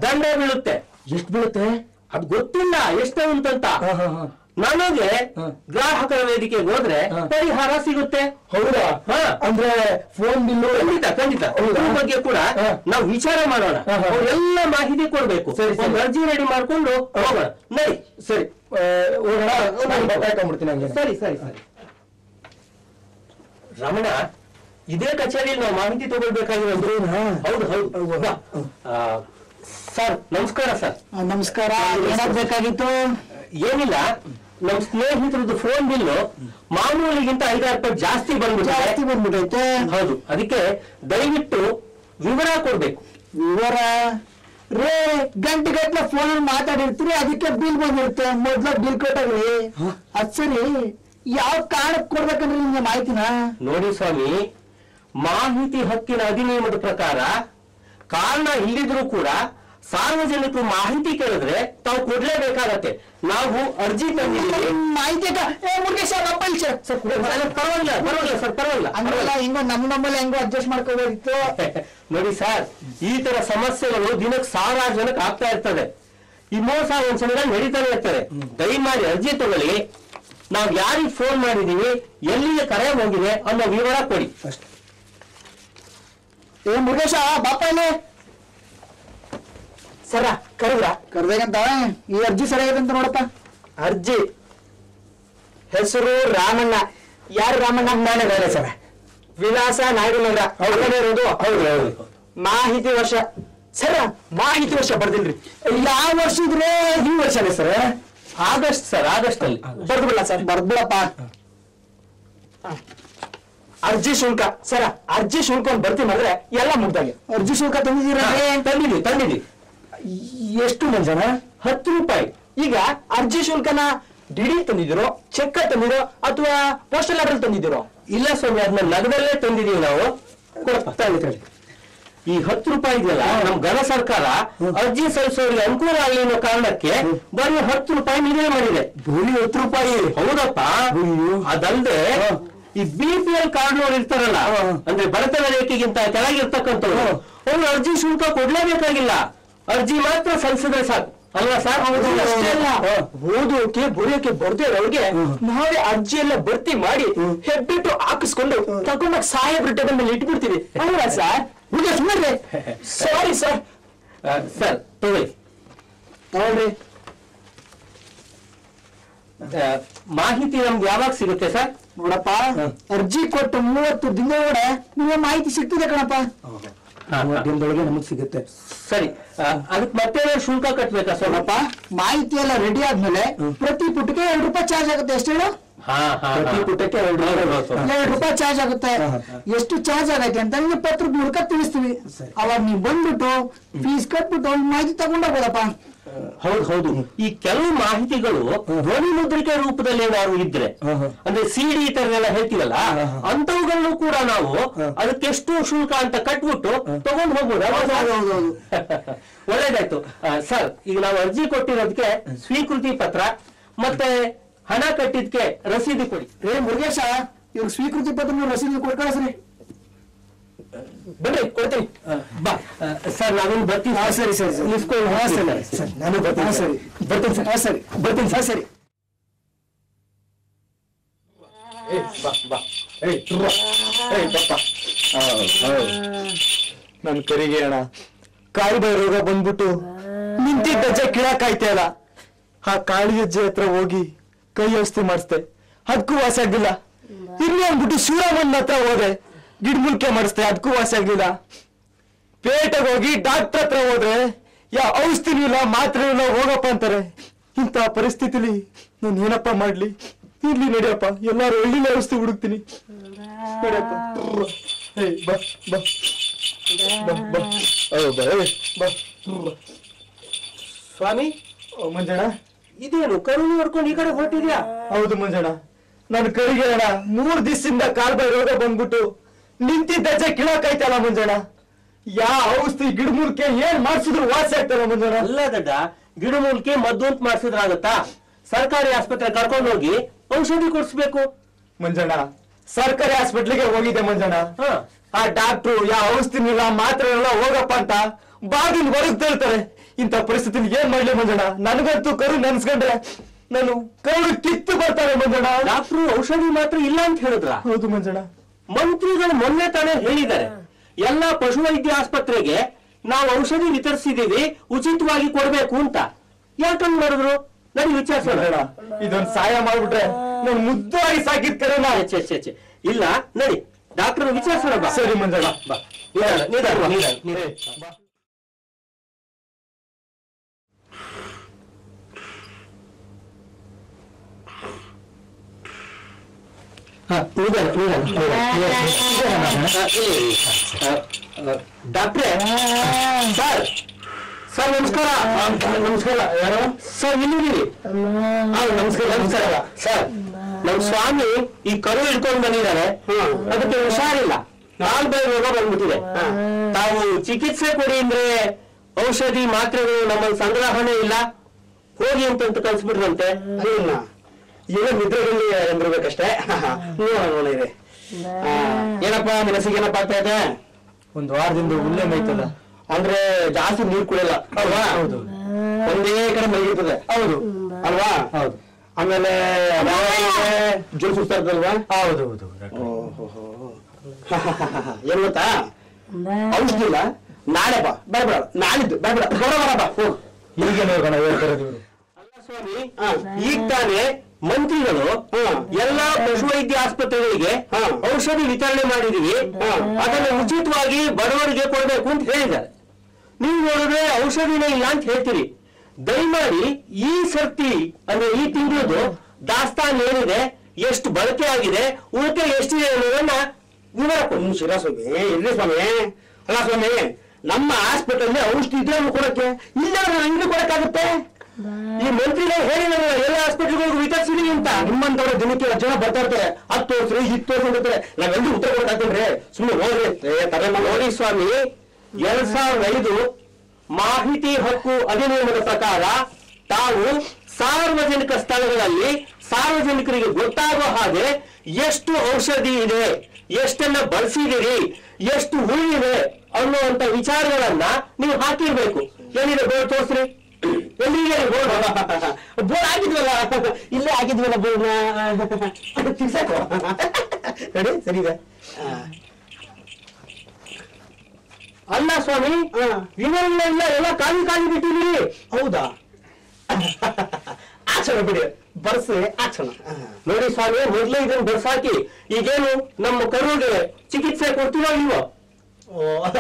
ದಂಡ ಬೀಳುತ್ತೆ. ಎಷ್ಟು ಬೀಳುತ್ತೆ ಅದು ಗೊತ್ತಿಲ್ಲ ಎಷ್ಟು ಅಂತಂತ. ನನಗೆ ಗ್ರಾಹಕರ ವೇದಿಕೆಗೆ ಹೋದ್ರೆ ಪರಿಹಾರ ಸಿಗುತ್ತೆ. ಹೌದಾ? ಅಂದ್ರೆ ಫೋನ್ ಬಿಲ್ಲು ಖಂಡಿತ ಖಂಡಿತ ಅದ್ರ ಬಗ್ಗೆ ಕೂಡ ನಾವು ವಿಚಾರ ಮಾಡೋಣ. ಎಲ್ಲ ಮಾಹಿತಿ ಕೊಡ್ಬೇಕು. ಒಂದು ಅರ್ಜಿ ರೆಡಿ ಮಾಡ್ಕೊಂಡು ಹೋಗೋಣ. ನಡಿ. ಸರಿ ಹೋಗೋಣ. ಬತ್ತಾಕೊಂಡ್ಬಿಡ್ತೀನಿ ಹಂಗೆ. ಸರಿ ಸರಿ ಸರಿ. ರಮಣ, ಇದೇ ಕಚೇರಿಯಲ್ಲಿ ನಾವು ಮಾಹಿತಿ ತಗೊಳ್ಬೇಕಾಗಿರೋದು. ಹೌದು ಹೌದು. ಸರ್ ನಮಸ್ಕಾರ. ಸರ್ ನಮಸ್ಕಾರ. ಏನಾಗ್ಬೇಕಾಗಿತ್ತು? ಏನಿಲ್ಲ, ನಮ್ ಸ್ನೇಹಿತರದ್ದು ಫೋನ್ ಬಿಲ್ಲು ಮಾಮೂಲಿಗಿಂತ 5,000 ರೂಪಾಯಿ ಜಾಸ್ತಿ ಬಂದ್ಬಿಟ್ಟೈತೆ. ಹೌದು, ಅದಕ್ಕೆ ದಯವಿಟ್ಟು ವಿವರ ಕೊಡ್ಬೇಕು. ವಿವರ ರೇ, ಗಂಟೆಗಟ್ಟಲೆ ಫೋನ್ ಮಾತಾಡಿರ್ತೀರಿ, ಅದಕ್ಕೆ ಬಿಲ್ ಬಂದಿರುತ್ತೆ. ಮೊದ್ಲ ಬಿಲ್ ಕೊಟ್ಟಾಗ್ರಿ. ಅದ್ ಸರಿ, ಯಾವ ಕಾರಣಕ್ಕೆ ಕೊಡ್ಬೇಕಂದ್ರೆ ನಿಮ್ಗೆ ಮಾಹಿತಿನ? ನೋಡಿ ಸ್ವಾಮಿ, ಮಾಹಿತಿ ಹಕ್ಕಿನ ಅಧಿನಿಯಮದ ಪ್ರಕಾರ ಕಾರಣ ಇಲ್ಲಿದ್ರು ಕೂಡ ಸಾರ್ವಜನಿಕರು ಮಾಹಿತಿ ಕೇಳಿದ್ರೆ ತಾವು ಕೊಡ್ಲೇಬೇಕಾಗತ್ತೆ. ನಾವು ಅರ್ಜಿ ತಂದಿದ್ದೀವಿ. ಮಾಹಿತಿ ಮುರುಗೇಶ ಪರವಾಗಿಲ್ಲ ಸರ್, ಪರವಾಗಿಲ್ಲ. ಹಂಗಲ್ಲ, ಹಿಂಗೋ ನಮ್ಮಲ್ಲಿ ಹೆಂಗೋ ಅಡ್ಜಸ್ಟ್ ಮಾಡ್ಕೋಬೇಕಿತ್ತು. ನೋಡಿ ಸರ್, ಈ ತರ ಸಮಸ್ಯೆಗಳು ದಿನಕ್ಕೆ 1000 ಜನಕ್ಕೆ ಆಗ್ತಾ ಇರ್ತದೆ. ಈ ಮೋಸ ವಂಚನೆಗಳು ನಡೀತಾನೆ ಇರ್ತದೆ. ದಯಮಾಡಿ ಅರ್ಜಿ ತಗೊಳ್ಳಿ. ನಾವ್ ಯಾರಿಗೆ ಫೋನ್ ಮಾಡಿದೀವಿ, ಎಲ್ಲಿಗೆ ಕರೆ ಹೋಗಿದೆ ಅನ್ನೋ ವಿವರ ಕೊಡಿ ಅಷ್ಟೇ. ಮುರುಗೇಶ ಬಾಪ ಇಲ್ಲಿ ಸರ ಕರ್ದಾಗಂತ ಈ ಅರ್ಜಿ ಸರಿಯಾಗೈತೆ ಅಂತ ನೋಡಪ್ಪ. ಅರ್ಜಿ ಹೆಸರು ರಾಮಣ್ಣ. ಯಾರು ರಾಮಣ್ಣ? ನಾನೇ ಬೇರೆ ಸರ. ವಿಳಾಸ ನಾಯ್ಡುನಗರ. ಇರೋದು. ಹೌದು. ಮಾಹಿತಿ ವರ್ಷ ಸರ, ಮಾಹಿತಿ ವರ್ಷ ಬರ್ದಿಲ್ರಿ. ಯಾವ ವರ್ಷ ಇದ್ರೆ ಈ ವರ್ಷನೇ ಸರ್? ಆಗಸ್ಟ್ ಸರ್, ಆಗಸ್ಟ್ ಅಲ್ಲಿ ಬರ್ದ್ಬಿಡ ಸರ್. ಬರ್ದ್ಬಿಡಪ್ಪ. ಅರ್ಜಿ ಶುಲ್ಕ ಸರ, ಅರ್ಜಿ ಶುಲ್ಕ ಬರ್ತೀನಿ ಅಂದ್ರೆ ಎಲ್ಲ ಮುಗ್ದಾಗೆ. ಅರ್ಜಿ ಶುಲ್ಕ ತಂದಿದ್ದೀವಿ. ಎಷ್ಟು ಮಂಜನ? 10 ರೂಪಾಯಿ. ಈಗ ಅರ್ಜಿ ಶುಲ್ಕನ ಡಿಡಿ ತಂದಿದಿರೋ, ಚೆಕ್ ತಂದಿರೋ ಅಥವಾ ಪೋಸ್ಟಲ್ ಆರ್ಡರ್ ತಂದಿದಿರೋ? ಇಲ್ಲ ಸ್ವಾಮಿ, ಅದನ್ನ ನಗದಲ್ಲೇ ತಂದಿದೀವಿ ನಾವು. ಕೊಡಪ್ಪ, ತಗೊಳ್ಳಿ. ಈ 10 ರೂಪಾಯಿ ಇದೆಯಲ್ಲ, ನಮ್ ಘನ ಸರ್ಕಾರ ಅರ್ಜಿ ಸಲ್ಲಿಸೋರಿಗೆ ಅನುಕೂಲ ಆಗಲಿ ಅನ್ನೋ ಕಾರಣಕ್ಕೆ ಬರೀ 10 ರೂಪಾಯಿ ನಿಗದಿ ಮಾಡಿದೆ. ಬರೀ 10 ರೂಪಾಯಿ? ಹೌದಪ್ಪ. ಅದಲ್ಲದೆ ಈ BPL ಕಾರ್ಡ್ನವ್ರು ಇರ್ತಾರಲ್ಲ, ಅಂದ್ರೆ ಬಡತನ ರೇಖೆಗಿಂತ ಕೆಳಗಿರ್ತಕ್ಕಂಥವ್ರು, ಅವ್ರು ಅರ್ಜಿ ಶುಲ್ಕ ಕೊಡ್ಲೇಬೇಕಾಗಿಲ್ಲ. ಅರ್ಜಿ ಮಾತ್ರ ಸಲ್ಲಿಸಿದ್ರೆ ಸಾಕು ಅಲ್ವಾ ಸರ್? ಓದೋಕೆ ಬರೆಯೋಕೆ ಬರ್ದೇ ಇರೋರಿಗೆ ನಾವೇ ಅರ್ಜಿ ಎಲ್ಲ ಭರ್ತಿ ಮಾಡಿ ಹೆಬ್ಬಿಟ್ಟು ಹಾಕಿಸ್ಕೊಂಡು ತಗೊಂಡಾಗ ಸಾಹೇಬ್ರ ಟೇಬಲ್ ಮೇಲೆ ಇಟ್ಬಿಡ್ತೀವಿ ಅಲ್ವಾ ಸರ್? Sorry sir. ಸರ್ ತಗೊಳ್ಳಿ. ಮಾಹಿತಿ ನಮ್ಗೆ ಯಾವಾಗ ಸಿಗುತ್ತೆ ಸರ್? ನೋಡಪ್ಪ, ಅರ್ಜಿ ಕೊಟ್ಟು 30 ದಿನದೊಳಗಡೆ ನಿಮಗೆ ಮಾಹಿತಿ ಸಿಗ್ತದೆ ಕಣಪ್ಪ. ದಿನದೊಳಗೆ ನಮಗ್ ಸಿಗುತ್ತೆ. ಸರಿ, ಅದಕ್ಕೆ ಮತ್ತೆ ಶುಲ್ಕ ಕಟ್ಬೇಕಾ ಸೋನಪ್ಪ? ಮಾಹಿತಿ ಎಲ್ಲ ರೆಡಿ ಆದ್ಮೇಲೆ ಪ್ರತಿ ಪುಟಕ್ಕೆ 2 ರೂಪಾಯಿ ಚಾರ್ಜ್ ಆಗುತ್ತೆ. ಎಷ್ಟು ಹೇಳು? ಪ್ರತಿ ಪುಟಕ್ಕೆ 2 ರೂಪಾಯಿ ಚಾರ್ಜ್ ಆಗುತ್ತೆ. ಎಷ್ಟು ಚಾರ್ಜ್ ಆಗೈತೆ ಅಂತ ನಿಮ್ಗೆ ಪತ್ರದ ಮೂಲಕ ತಿಳಿಸ್ತೀವಿ. ಅವಾಗ ನೀವು ಬಂದ್ಬಿಟ್ಟು ಫೀಸ್ ಕಟ್ಬಿಟ್ಟು ಮಾಹಿತಿ ತಗೊಂಡೋಗ್ಬೋದಪ್ಪ. ಹೌದು. ಈ ಕೆಲವು ಮಾಹಿತಿಗಳು ಧ್ವನಿ ಮುದ್ರಿಕೆ ರೂಪದಲ್ಲಿ ಏನಾದ್ರು ಇದ್ರೆ, ಅಂದ್ರೆ CD ತರನೆಲ್ಲ ಹೇಳ್ತೀವಲ್ಲ, ಅಂತವುಗಳನ್ನು ಕೂಡ ನಾವು ಅದಕ್ಕೆಷ್ಟು ಶುಲ್ಕ ಅಂತ ಕಟ್ಬಿಟ್ಟು ತಗೊಂಡು ಹೋಗ್ಬೋದು. ಒಳ್ಳೇದಾಯ್ತು ಸರ್. ಈಗ ನಾವು ಅರ್ಜಿ ಕೊಟ್ಟಿರೋದಕ್ಕೆ ಸ್ವೀಕೃತಿ ಪತ್ರ ಮತ್ತೆ ಹಣ ಕಟ್ಟಿದ್ಕೆ ರಸೀದಿ ಕೊಡಿ. ಮುರುಗೇಶ, ಇವ್ರು ಸ್ವೀಕೃತಿ ಪತ್ರ ರಸೀದಿ ಕೊಟ್ಟು ಕಳಿಸ್ರಿ. ಬನ್ನಿ, ಕೊಡ್ತೀನಿ. ಬಾ ಸರ್, ನಾವೇನು ಬರ್ತೀವಿ. ಸರಿ ನಾನು ಬರ್ತೀನಿ. ಸರಿ ಬರ್ತೀನಿ ಸರ್. ಬರ್ತೀನಿ ಸರ್. ಸರಿ. ನನ್ ಕರಿಗೆ ಅಣ್ಣ ಕಾಯಿಲೆ ರೋಗ ಬಂದ್ಬಿಟ್ಟು ನಿಂತಿದ್ದ ಹೆಜ್ಜೆ ಕೀಳಾಕಾಯ್ತಲ್ಲ. ಆ ಕಾಳಿ ಹೆಜ್ಜೆ ಹತ್ರ ಹೋಗಿ ಕೈ ಔಷಧಿ ಮಾಡಿಸ್ದೆ, ಅದಕ್ಕೂ ವಾಸಿ ಆಗ್ಲಿಲ್ಲ. ಇಲ್ಲಿ ಅಂದ್ಬಿಟ್ಟು ಶಿವರಾಮನ್ ಹತ್ರ ಹೋದೆ, ಗಿಡಮೂಲಿಕೆ ಮಾಡಿಸ್ದೆ, ಅದಕ್ಕೂ ವಾಸಿ ಆಗ್ಲಿಲ್ಲ. ಪೇಟೆಗೆ ಹೋಗಿ ಡಾಕ್ಟರ್ ಹತ್ರ ಹೋದ್ರೆ ಯಾವ ಔಷಧಿನೂ ಇಲ್ಲ, ಮಾತ್ರೆ ಇಲ್ಲ, ಹೋಗಪ್ಪ ಅಂತಾರೆ. ಇಂಥ ಪರಿಸ್ಥಿತಿಲಿ ನಾನು ಏನಪ್ಪ ಮಾಡ್ಲಿ? ಇರ್ಲಿ ನಡಿಯಪ್ಪ, ಎಲ್ಲಾರು ಒಳ್ಳೆ ಔಷಧಿ ಹುಡುಕ್ತೀನಿ. ನಡಿಯಪ್ಪ. ಸ್ವಾಮಿ. ಮಂಜಣ್ಣ, ಇದೇನು ಕರುಣಿ ಹೊಡ್ಕೊಂಡು ಈ ಕಡೆ ಹೊರಟಿದ್ಯಾ? ಹೌದು ಮಂಜಣ್ಣ, ನನ್ನ ಕರಿಗೆ ಅಣ್ಣ 3 ದಿವಸದಿಂದ ಕಾಲ್ಬಾಯಿ ರೋಗ ಬಂದ್ಬಿಟ್ಟು ನಿಂತಿದ್ದ ಹೆಜ್ಜೆ ಕೀಳಾಕಾಯ್ತಲ್ಲ ಮಂಜಣ್ಣ. ಯಾವ ಔಷಧಿ ಗಿಡಮೂಲಿಕೆ ಏನ್ ಮಾಡ್ಸಿದ್ರು ವಾಸಿ ಆಗ್ತಾರ ಮಂಜಣ್ಣ? ಅಲ್ಲ ದಡ್ಡ, ಗಿಡಮೂಲಿಕೆ ಮದ್ದು ಅಂತ ಮಾಡ್ಸಿದ್ರಾಗತ್ತಾ? ಸರ್ಕಾರಿ ಆಸ್ಪತ್ರೆ ಕರ್ಕೊಂಡು ಹೋಗಿ ಔಷಧಿ ಕೊಡಿಸ್ಬೇಕು ಮಂಜಣ್ಣ. ಸರ್ಕಾರಿ ಹಾಸ್ಪಿಟ್ಲಿಗೆ ಹೋಗಿದ್ದೆ ಮಂಜಣ್ಣ. ಆ ಡಾಕ್ಟ್ರು ಯಾವ ಔಷಧಿನಿಲ್ಲ, ಮಾತ್ರೆ ಇಲ್ಲ, ಹೋಗಪ್ಪ ಅಂತ ಬಾಗಿಲು ಹೊರಗ್ ತಳ್ತಾರೆ. ಇಂಥ ಪರಿಸ್ಥಿತಿಲಿ ಏನ್ ಮಾಡ್ಲಿ ಮಂಜಣ್ಣ? ನನಗಂತೂ ಕರು ನೆನ್ಸ್ಕೊಂಡ್ರೆ ನಾನು ಕರು ಕಿತ್ತು ಬರ್ತಾರೆ ಮಂಜಣ್ಣ. ಡಾಕ್ಟ್ರು ಔಷಧಿ ಮಾತ್ರ ಇಲ್ಲ ಅಂತ ಹೇಳಿದ್ರ? ಹೌದು ಮಂಜಣ್ಣ. ಮಂತ್ರಿಗಳು ಮೊನ್ನೆ ತಾನೇ ಹೇಳಿದ್ದಾರೆ, ಎಲ್ಲಾ ಪಶುವೈದ್ಯ ಆಸ್ಪತ್ರೆಗೆ ನಾವು ಔಷಧಿ ವಿತರಿಸಿದೀವಿ, ಉಚಿತವಾಗಿ ಕೊಡ್ಬೇಕು ಅಂತ. ಯಾಕಂದ್ ಮಾಡಿದ್ರು? ನಡಿ ವಿಚಾರಿಸೋಣ. ಇದೊಂದು ಸಹಾಯ ಮಾಡ್ಬಿಟ್ರೆ ನಾನು ಮುದ್ದಾಗಿ ಸಾಕಿದ್ ಕರೆ. ಇಲ್ಲ, ನಡಿ ಡಾಕ್ಟರ್ ವಿಚಾರಿಸೋಣ. ಸರಿ ಮಂಜಣ್ಣ, ಬಾ. ನಿಧಾನ. ಡಾಕ್ಟ್ರೇ, ಸರ್ ನಮಸ್ಕಾರ. ನಮಸ್ಕಾರ. ಯಾರು ಸರ್? ಇಲ್ಲಿ ನಮಸ್ಕಾರ ಸರ್. ನಮ್ ಸ್ವಾಮಿ ಈ ಕರು ಹಿಡ್ಕೊಂಡು ಬಂದಿದ್ದಾರೆ, ಅದಕ್ಕೆ ಹುಷಾರಿಲ್ಲ, ಕಾಲ್ಬಾಯಿ ರೋಗ ಬಂದ್ಬಿಟ್ಟಿದೆ. ತಾವು ಚಿಕಿತ್ಸೆ ಕೊಡಿ ಅಂದ್ರೆ ಔಷಧಿ ಮಾತ್ರೆಗಳು ನಮ್ಮಲ್ಲಿ ಸಂಗ್ರಹಣೆ ಇಲ್ಲ, ಹೋಗಿ ಅಂತ ಕಳ್ಸ್ಬಿಟ್ರಂತೆ. ಏನೋ ನಿದ್ರೆಗಳಲ್ಲಿ ಎಂದಿರ್ಬೇಕಷ್ಟೇ. ನೋಡೋಣ ಇದೆ. ಏನಪ್ಪಾ ಮನಸ್ಸಿಗೆ ಏನಪ್ಪ ಆಗ್ತಾ ಇದೆ? ಒಂದು ವಾರದಿಂದ ಉಲ್ಲೆ ಮೈತಲ್ಲ, ಅಂದ್ರೆ ಜಾಸ್ತಿ ನೀರು ಕುಡಿಯಲ್ಲ ಅಲ್ವಾ? ಹೌದು. ಒಂದೇ ಕಡೆ ಮಲಗಿರ್ತದೆ. ಹೌದು ಅಲ್ವಾ? ಹೌದು. ಆಮೇಲೆ ಜೋರು ಸುಸ್ತಾ ಇರ್ತದಲ್ವಾ? ಹೌದು ಹೌದು. ಏನ್ ಗೊತ್ತಾ, ಔಷಧಿ ಇಲ್ಲ, ನಾಳೆ ಬಾ, ಬೇಡ ನಾಳಿದ್ದು ಬೇಡ ಬರಬ ಹೀಗೇನೆ ಹೋಗೋಣ ಹೇಳ್ತಾರೆ ಇವರು. ಅಲ್ಲ ಸ್ವಾಮಿ, ಈಗ ತಾನೇ ಮಂತ್ರಿಗಳು ಎಲ್ಲಾ ಪಶುವೈದ್ಯ ಆಸ್ಪತ್ರೆಗಳಿಗೆ ಔಷಧಿ ವಿತರಣೆ ಮಾಡಿದೀವಿ, ಅದನ್ನು ಉಚಿತವಾಗಿ ಬಡವರಿಗೆ ಕೊಡಬೇಕು ಅಂತ ಹೇಳಿದ್ದಾರೆ. ನೀವು ನೋಡಿದ್ರೆ ಔಷಧಿನೇ ಇಲ್ಲ ಅಂತ ಹೇಳ್ತೀರಿ. ದಯಮಾಡಿ ಈ ಸರ್ತಿ ಅಂದ್ರೆ ಈ ತಿಂಗಳದು ದಾಸ್ತಾನು ಏನಿದೆ, ಎಷ್ಟು ಬಳಕೆ ಆಗಿದೆ, ಉಳಿಕೆ ಎಷ್ಟಿದೆ ಅನ್ನೋದನ್ನ ವಿವರ ಕೊಡಿ. ಶಿರಾಸ್ವಾಮಿ ಇರ್ಲಿ ಸ್ವಾಮಿ. ಅಲ್ಲ ಸ್ವಾಮಿ, ನಮ್ಮ ಹಾಸ್ಪಿಟಲ್ ಔಷಧಿ ಇದ್ರೆ ಕೊಡಕ್ಕೆ, ಇಲ್ಲ ಹೆಂಗ್ ಕೊಡಕ್ಕಾಗುತ್ತೆ? ಈ ಮಂತ್ರಿಗಳು ಹೇಳಿದಾರೆ ಎಲ್ಲ ಹಾಸ್ಪಿಟಲ್ಗಳಿಗೂ ವಿತರಿಸಿದೀವಿ ಅಂತ. ನಿಮ್ಮಂತವ್ರ ದಿನಕ್ಕೆ ಜನ ಬರ್ತಾ ಇರ್ತಾರೆ, 10 ತೋರಿಸ್ರಿ 20 ತೋರಿಸ್ತಾರೆ, ನಾವೆಲ್ಲರೂ ಉತ್ತರ ಕೊಡಕ್ಕಾಗ್ತೇನ್ರಿ? ಸುಮ್ಮನೆ ಹೋಗ್ರಿ ತಲೆ ನೋಡಿ ಸ್ವಾಮಿ, 2005 ಮಾಹಿತಿ ಹಕ್ಕು ಅಧಿನಿಯಮದ ಪ್ರಕಾರ ತಾವು ಸಾರ್ವಜನಿಕ ಸ್ಥಳಗಳಲ್ಲಿ ಸಾರ್ವಜನಿಕರಿಗೆ ಗೊತ್ತಾಗೋ ಹಾಗೆ ಎಷ್ಟು ಔಷಧಿ ಇದೆ, ಎಷ್ಟನ್ನ ಬಳಸಿದಿರಿ, ಎಷ್ಟು ಉಳಿದಿದೆ ಅನ್ನುವಂತ ವಿಚಾರಗಳನ್ನ ನೀವು ಹಾಕಿರ್ಬೇಕು. ಏನಿದೆ ಬೋರ್ಡ್ ತೋರಿಸ್ರಿ, ಎಲ್ಲಿದೆ ಬೋರ್ಡ್? ಬೋರ್ಡ್ ಆಗಿದ್ವಲ್ಲ, ಇಲ್ಲೇ ಆಗಿದ್ವಲ್ಲ ಬೋರ್ಡ್ನ. ನೋಡಿ ಸರಿ ಇದೆ. ಅಲ್ಲ ಸ್ವಾಮಿ, ವಿವರಗಳೆಲ್ಲ ಎಲ್ಲ ಖಾಲಿ ಬಿಟ್ಟಿದ್ದೀರಿ. ಹೌದಾ? ಆಚರಣೆ ಬಿಡಿ, ಬರ್ಸಿ ಆಚರಣೆ. ನೋಡಿ ಸ್ವಾಮಿ, ಮೊದಲೇ ಇದನ್ನು ಬರ್ಸಾಕಿ ಈಗೇನು ನಮ್ಮ ಕರುಗೆ ಚಿಕಿತ್ಸೆ ಕೊಡ್ತೀರೋ ಇಲ್ವೋ?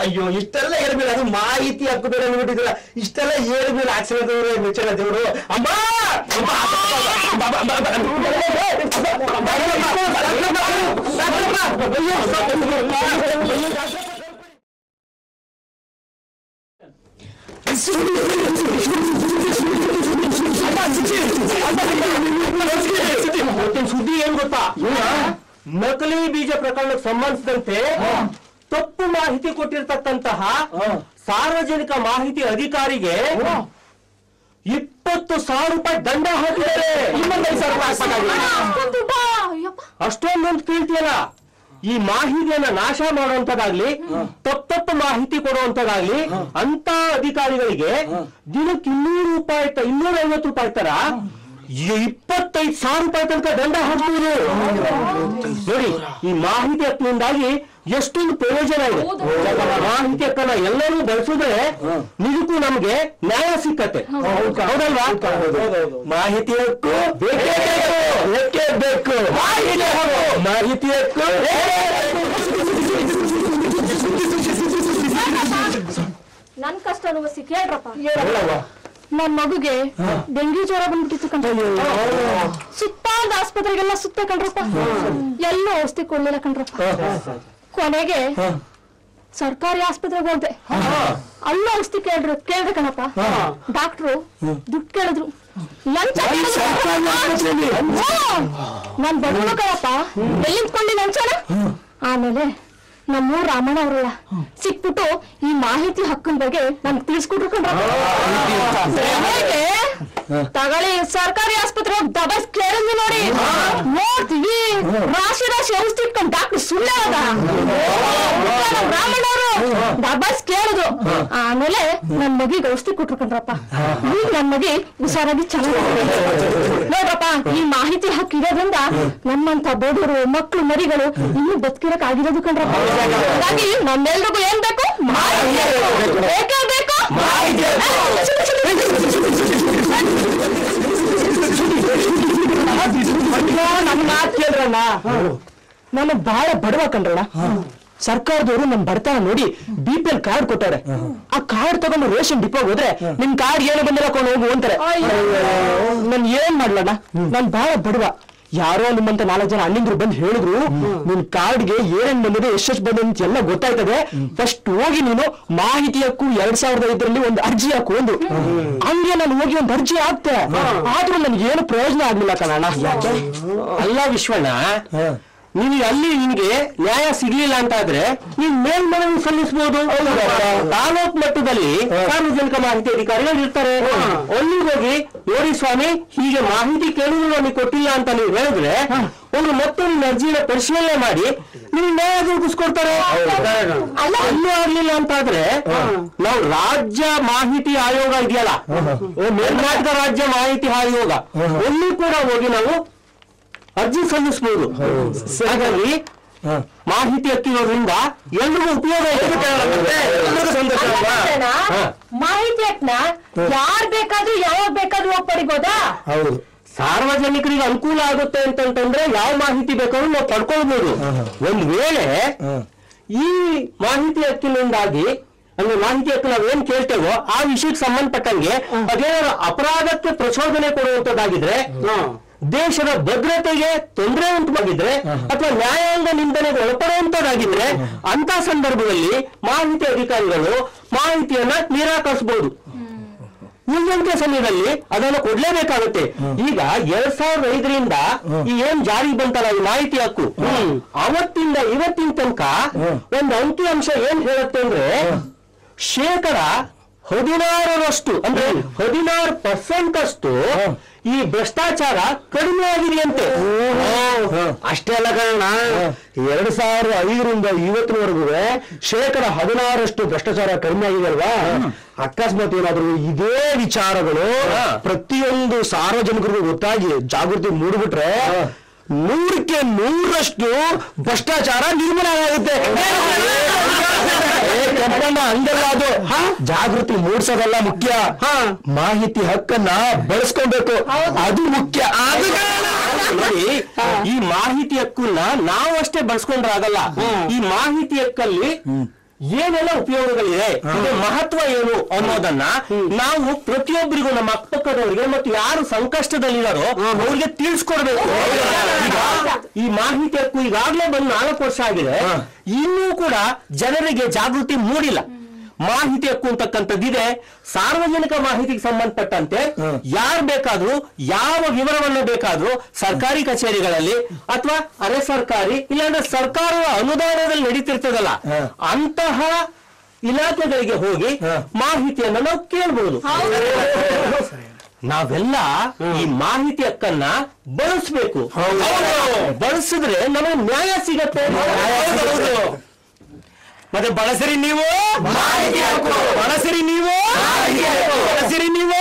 ಅಯ್ಯೋ, ಇಷ್ಟೆಲ್ಲ ಹೇಳ್ಬೇಡ, ಅದು ಮಾಹಿತಿ ಹಕ್ಕು ಬೇರೆ ಅಂದ್ಬಿಟ್ಟಿದ್ರ. ಇಷ್ಟೆಲ್ಲ ಹೇಳ್ಬೇಡ, ಆಕ್ಸಿಡೆಂಟ್ ಮೆಚ್ಚಲ ದೇವರು. ಅಮ್ಮ ಸುದ್ದಿ ಏನ್ ಗೊತ್ತಾ? ನಕಲಿ ಬೀಜ ಪ್ರಕರಣಕ್ಕೆ ಸಂಬಂಧಿಸಿದಂತೆ ತಪ್ಪು ಮಾಹಿತಿ ಕೊಟ್ಟಿರ್ತಕ್ಕಂತಹ ಸಾರ್ವಜನಿಕ ಮಾಹಿತಿ ಅಧಿಕಾರಿಗೆ 20,000 ರೂಪಾಯಿ ದಂಡ ಹಾಕಿದ್ದಾರೆ. ಅಷ್ಟೊಂದು ಕೇಳ್ತೀಯಲ್ಲ, ಈ ಮಾಹಿತಿಯನ್ನ ನಾಶ ಮಾಡುವಂತದಾಗ್ಲಿ, ತಪ್ಪು ಮಾಹಿತಿ ಕೊಡುವಂತದಾಗ್ಲಿ ಅಂತ ಅಧಿಕಾರಿಗಳಿಗೆ ದಿನಕ್ಕೆ 200 ರೂಪಾಯಿ 250 ರೂಪಾಯಿ ತರ 25,000 ರೂಪಾಯಿ ತನಕ ದಂಡ ಹಾಕ್ತೀವಿ. ನೋಡಿ, ಈ ಮಾಹಿತಿ ಹಕ್ಕಿನಿಂದಾಗಿ ಎಷ್ಟೊಂದು ಪ್ರಯೋಜನ ಇದೆ. ಮಾಹಿತಿ ಹಕ್ಕನ್ನ ಎಲ್ಲರೂ ಬಳಸಿದ್ರೆ ನಿಜಕ್ಕೂ ನಮ್ಗೆ ನ್ಯಾಯ ಸಿಕ್ಕತ್ತೆ, ಹೌದಲ್ವಾ? ಮಾಹಿತಿ ಹಕ್ಕು ಬೇಕೇ ಬೇಕು. ಮಾಹಿತಿ ಹಕ್ಕು ನನ್ ಕಷ್ಟ ಅನುಭವಿಸಿ ಕೇಳ್ರಪ್ಪ. ನನ್ ಮಗುಗೆ ಡೆಂಗ್ಯೂ ಜ್ವರ ಬಂದ್ಬಿಟ್ಟಿತ್ತು ಕಣ್ರ. ಸುತ್ತಾದ ಆಸ್ಪತ್ರೆಗೆಲ್ಲ ಸುತ್ತ ಕಣ್ರಪ್ಪ, ಎಲ್ಲೂ ಔಷಧಿ ಕೊಡ್ಲಿಲ್ಲ ಕಣ್ರಪ್ಪ. ಕೊನೆಗೆ ಸರ್ಕಾರಿ ಆಸ್ಪತ್ರೆಗೆ ಹೋದೆ, ಅಲ್ಲೂ ಔಷಧಿ ಕೇಳ್ದೆ ಕಣಪ್ಪ. ಡಾಕ್ಟ್ರು ದುಡ್ಡು ಕೇಳಿದ್ರು, ಲಂಚ ನಾನ್ ಬಡವ ಕಣಪ್ಪ, ಎಲ್ಲಿಂದ್ಕೊಂಡಿ ಲಂಚನ. ಆಮೇಲೆ ನಮ್ಮೂರ್ ರಾಮಣ್ಣ ಅವರಲ್ಲ ಸಿಕ್ಬಿಟ್ಟು ಈ ಮಾಹಿತಿ ಹಕ್ಕಿನ ಬಗ್ಗೆ ನನ್ಗೆ ತಿಳಿಸ್ಕೊಟ್ರು ಕಣ್ರಪ್ಪ. ತಗೊಳ್ಳಿ ಸರ್ಕಾರಿ ಆಸ್ಪತ್ರೆ ಹೋಗಿ ದಬಾಯಿಸ್ ಕೇಳಿದ್ವಿ ನೋಡಿ, ನೋಡ್ತೀವಿ ರಾಶಿ ಔಷಧಿ ಇಟ್ಕೊಂಡು ಡಾಕ್ಟರ್ ಸುಳ್ಳೆ ಅದ. ರಾಮಣ್ಣವರು ದಬಾಯಿಸ್ ಕೇಳುದು. ಆಮೇಲೆ ನನ್ ಮಗಿಗೆ ಔಷಧಿ ಕೊಟ್ರು ಕಣ್ರಪ್ಪ. ಈಗ ನನ್ ಮಗಿ ಹುಷಾರಾಗಿ ಚೆನ್ನಾಗಿ ನೋಡ್ರಪ್ಪ. ಈ ಮಾಹಿತಿ ಹಕ್ಕು ಇರೋದ್ರಿಂದ ನಮ್ಮಂತ ಬಡವರು ಮಕ್ಕಳು ಮರಿಗಳು ಇನ್ನೂ ಬದುಕಿರಕ್ ಆಗಿರೋದು ಕಣ್ರಪ್ಪ. ಹಾಗಾಗಿ ನಮ್ಮೆಲ್ರಿಗೂ ಏನ್ ಬೇಕು? ಬೇಕೇ ಬೇಕು. ನನ್ ಮಾತು ಕೇಳ್ರಣ್ಣ, ನಾನು ಬಹಳ ಬಡವ ಕಣ್ರಣ್ಣ. ಸರ್ಕಾರದವರು ನಮ್ ಬಡತನ ನೋಡಿ BPL ಕಾರ್ಡ್ ಕೊಟ್ಟಾರೆ. ಆ ಕಾರ್ಡ್ ತಗೊಂಡು ರೇಷನ್ ಡಿಪೋ ಹೋದ್ರೆ ನಿಮ್ ಕಾರ್ಡ್ ಏನು ಬಂದಿಲ್ಲ ಕೊಂಡು ಹೋಗು ಅಂತಾರೆ. ನನ್ ಏನ್ ಮಾಡ್ಲಣ್ಣ, ನಾನ್ ಬಹಳ ಬಡವ. ಯಾರೋ ನಿಮ್ಮಂತ 4 ಜನ ಅಣ್ಣಿಂದ್ರು ಬಂದು ಹೇಳಿದ್ರು, ನಿನ್ ಕಾರ್ಡ್ಗೆ ಏನೇನ್ ಬಂದಿದೆ ಎಷ್ಟೆಷ್ಟು ಬಂದಿದೆ ಅಂತ ಎಲ್ಲ ಗೊತ್ತಾಯ್ತದೆ. ಫಸ್ಟ್ ಹೋಗಿ ನೀನು ಮಾಹಿತಿ ಹಕ್ಕು 2005ರಲ್ಲಿ ಒಂದು ಅರ್ಜಿ ಹಾಕು ಒಂದು. ಹಂಗೆ ನಾನು ಹೋಗಿ ಒಂದು ಅರ್ಜಿ ಹಾಕ್ತೆ, ಆದ್ರೂ ನನ್ಗೆ ಏನು ಪ್ರಯೋಜನ ಆಗ್ಲಿಲ್ಲ ಕಣಣ್ಣ. ಅಲ್ಲ ವಿಶ್ವಣ್ಣ, ನಿನಗೆ ಅಲ್ಲಿ ನಿನ್ಗೆ ನ್ಯಾಯ ಸಿಗ್ಲಿಲ್ಲ ಅಂತ ಆದ್ರೆ ನೀನ್ ಮೇಲ್ಮನವಿ ಸಲ್ಲಿಸಬಹುದು. ತಾಲೂಕ್ ಮಟ್ಟದಲ್ಲಿ ಸಾರ್ವಜನಿಕ ಮಾಹಿತಿ ಅಧಿಕಾರಿಗಳು ಇರ್ತಾರೆ. ಅಲ್ಲಿಗೆ ಹೋಗಿ ನೋಡಿ ಸ್ವಾಮಿ ಹೀಗೆ ಮಾಹಿತಿ ಕೇಳುವುದು ನಮಗೆ ಕೊಟ್ಟಿಲ್ಲ ಅಂತ ನೀವು ಹೇಳಿದ್ರೆ ಒಂದು ಮತ್ತೊಂದು ಅರ್ಜಿನ ಪರಿಶೀಲನೆ ಮಾಡಿ ನೀವು ನ್ಯಾಯ ದೊರಕಿಸ್ಕೊಡ್ತಾರೆ. ಅಲ್ಲೂ ಆಗ್ಲಿಲ್ಲ ಅಂತಾದ್ರೆ ನಾವು ರಾಜ್ಯ ಮಾಹಿತಿ ಆಯೋಗ ಇದೆಯಲ್ಲ, ಕರ್ನಾಟಕ ರಾಜ್ಯ ಮಾಹಿತಿ ಆಯೋಗ, ಅಲ್ಲಿ ಕೂಡ ಹೋಗಿ ನಾವು ಅರ್ಜಿ ಸಲ್ಲಿಸಬಹುದು. ಹಾಗಾಗಿ ಮಾಹಿತಿ ಹಕ್ಕಿರೋದ್ರಿಂದ ಎಲ್ರಿಗೂ ಉಪಯೋಗ ಮಾಹಿತಿ ಹಕ್ಕನ್ನ ಯಾರ್ ಬೇಕಾದ್ರೂ ಯಾವಾಗ ಬೇಕಾದ್ರೂ ಹೋಗಿ ಪಡಿಬೋದಾ? ಹೌದು. ಸಾರ್ವಜನಿಕರಿಗೆ ಅನುಕೂಲ ಆಗುತ್ತೆ ಅಂತಂತಂದ್ರೆ ಯಾವ ಮಾಹಿತಿ ಬೇಕಾದ್ರೂ ನಾವು ಪಡ್ಕೊಳ್ಬಹುದು. ಒಂದ್ ವೇಳೆ ಈ ಮಾಹಿತಿ ಹಕ್ಕಿನಿಂದಾಗಿ ಅಂದ್ರೆ ಮಾಹಿತಿ ಹಕ್ಕು ನಾವು ಏನ್ ಕೇಳ್ತೇವೋ ಆ ವಿಷಯಕ್ಕೆ ಸಂಬಂಧಪಟ್ಟಂಗೆ ಅದೇನಾದ್ರು ಅಪರಾಧಕ್ಕೆ ಪ್ರಚೋದನೆ ಕೊಡುವಂತದ್ದಾಗಿದ್ರೆ, ದೇಶದ ಭದ್ರತೆಗೆ ತೊಂದರೆ ಉಂಟಾಗಿದ್ರೆ ಅಥವಾ ನ್ಯಾಯಾಂಗ ನಿಂದನೆಗೆ ಒಳಪಡುವಂತದ್ದಾಗಿದ್ರೆ ಅಂತ ಸಂದರ್ಭದಲ್ಲಿ ಮಾಹಿತಿ ಅಧಿಕಾರಿಗಳು ಮಾಹಿತಿಯನ್ನ ನಿರಾಕರಿಸಬಹುದು. ಉಳಿದಂತೆ ಸಮಯದಲ್ಲಿ ಅದನ್ನು ಕೊಡ್ಲೇಬೇಕಾಗುತ್ತೆ. ಈಗ 2005ರಿಂದ ಈ ಏನ್ ಜಾರಿ ಬಂತಲ್ಲ ಈ ಮಾಹಿತಿ ಹಕ್ಕು, ಅವತ್ತಿಂದ ಇವತ್ತಿನ ತನಕ ಒಂದು ಅಂಕಿ ಅಂಶ ಏನ್ ಹೇಳುತ್ತೆ ಅಂದ್ರೆ 16% ಅಂದ್ರೆ 16% ಅಷ್ಟು ಈ ಭ್ರಷ್ಟಾಚಾರ ಕಡಿಮೆ ಆಗಿದೆಯಂತೆ. ಅಷ್ಟೇ ಅಲ್ಲ ಕಾರಣ 2005ರಿಂದ ಇವತ್ತಿನವರೆಗೂ 16% ಭ್ರಷ್ಟಾಚಾರ ಕಡಿಮೆ ಆಗಿದೆ ಅಲ್ವಾ. ಅಕಸ್ಮಾತ್ ಏನಾದ್ರು ಇದೇ ವಿಚಾರಗಳು ಪ್ರತಿಯೊಂದು ಸಾರ್ವಜನಿಕರಿಗೂ ಗೊತ್ತಾಗಿ ಜಾಗೃತಿ ಮೂಡಿಬಿಟ್ರೆ 100ಕ್ಕೆ 100ರಷ್ಟು ಭ್ರಷ್ಟಾಚಾರ ನಿರ್ಮೂಲನೆ ಆಗುತ್ತೆ. ಹಂಗಲ್ಲ, ಅದು ಜಾಗೃತಿ ಮೂಡಿಸೋದಲ್ಲ ಮುಖ್ಯ, ಮಾಹಿತಿ ಹಕ್ಕನ್ನ ಬಳಸ್ಕೊಬೇಕು, ಅದು ಮುಖ್ಯ. ನೋಡಿ, ಈ ಮಾಹಿತಿ ಹಕ್ಕನ್ನ ನಾವು ಅಷ್ಟೇ ಬಳಸ್ಕೊಂಡ್ರೆ ಆಗಲ್ಲ. ಈ ಮಾಹಿತಿ ಹಕ್ಕಲ್ಲಿ ಏನೆಲ್ಲ ಉಪಯೋಗಗಳಿದೆ, ಇದು ಮಹತ್ವ ಏನು ಅನ್ನೋದನ್ನ ನಾವು ಪ್ರತಿಯೊಬ್ಬರಿಗೂ ನಮ್ಮ ಅಕ್ಕಪಕ್ಕದವರಿಗೆ ಮತ್ತು ಯಾರು ಸಂಕಷ್ಟದಲ್ಲಿದ್ದಾರೋ ಅವ್ರಿಗೆ ತಿಳಿಸ್ಕೊಡ್ಬೇಕು. ಈ ಮಾಹಿತಿ ಹಕ್ಕು ಈಗಾಗಲೇ ಬಂದು 4 ವರ್ಷ ಆಗಿದೆ, ಇನ್ನೂ ಕೂಡ ಜನರಿಗೆ ಜಾಗೃತಿ ಮೂಡಿಲ್ಲ. ಮಾಹಿತಿ ಹಕ್ಕು ಅಂತಕ್ಕಂಥದ್ದಿದೆ. ಸಾರ್ವಜನಿಕ ಮಾಹಿತಿಗೆ ಸಂಬಂಧಪಟ್ಟಂತೆ ಯಾರು ಬೇಕಾದ್ರೂ ಯಾವ ವಿವರವನ್ನು ಬೇಕಾದ್ರೂ ಸರ್ಕಾರಿ ಕಚೇರಿಗಳಲ್ಲಿ ಅಥವಾ ಅರೆ ಸರ್ಕಾರಿ ಇಲ್ಲಾಂದ್ರೆ ಸರ್ಕಾರದ ಅನುದಾನದಲ್ಲಿ ನಡೀತಿರ್ತದಲ್ಲ ಅಂತಹ ಇಲಾಖೆಗಳಿಗೆ ಹೋಗಿ ಮಾಹಿತಿಯನ್ನು ನಾವು ಕೇಳಬಹುದು. ನಾವೆಲ್ಲ ಈ ಮಾಹಿತಿ ಹಕ್ಕನ್ನ ಬಳಸಬೇಕು. ಬಳಸಿದ್ರೆ ನಮಗೆ ನ್ಯಾಯ ಸಿಗತ್ತೆ. ಮತ್ತೆ ಬಳಸಿರಿ ನೀವು, ಬಳಸಿರಿ ನೀವು, ಬಳಸಿರಿ ನೀವು,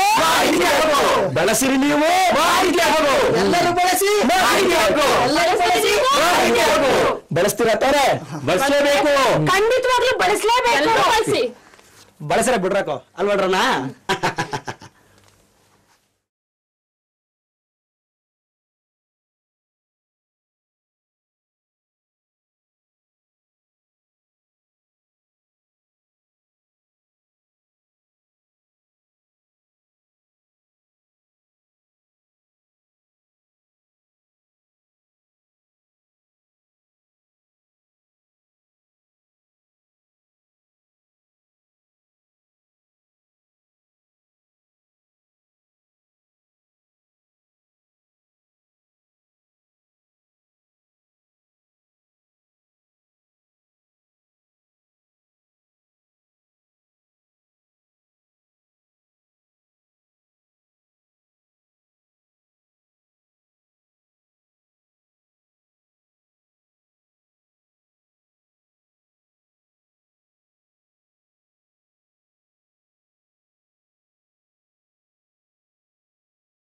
ಬಳಸಿರಿ ನೀವು, ಎಲ್ಲರೂ ಬಳಸಿ, ಬಳಸ್ತೀರ ತಾನೆ? ಬಳಸಲೇಬೇಕು, ಖಂಡಿತವಾಗ್ಲೂ ಬಳಸಲೇಬೇಕು. ಬಳಸ್ರೆ ಬಿಡ್ರಕೋ ಅಲ್ವಡ್ರಣ್ಣ.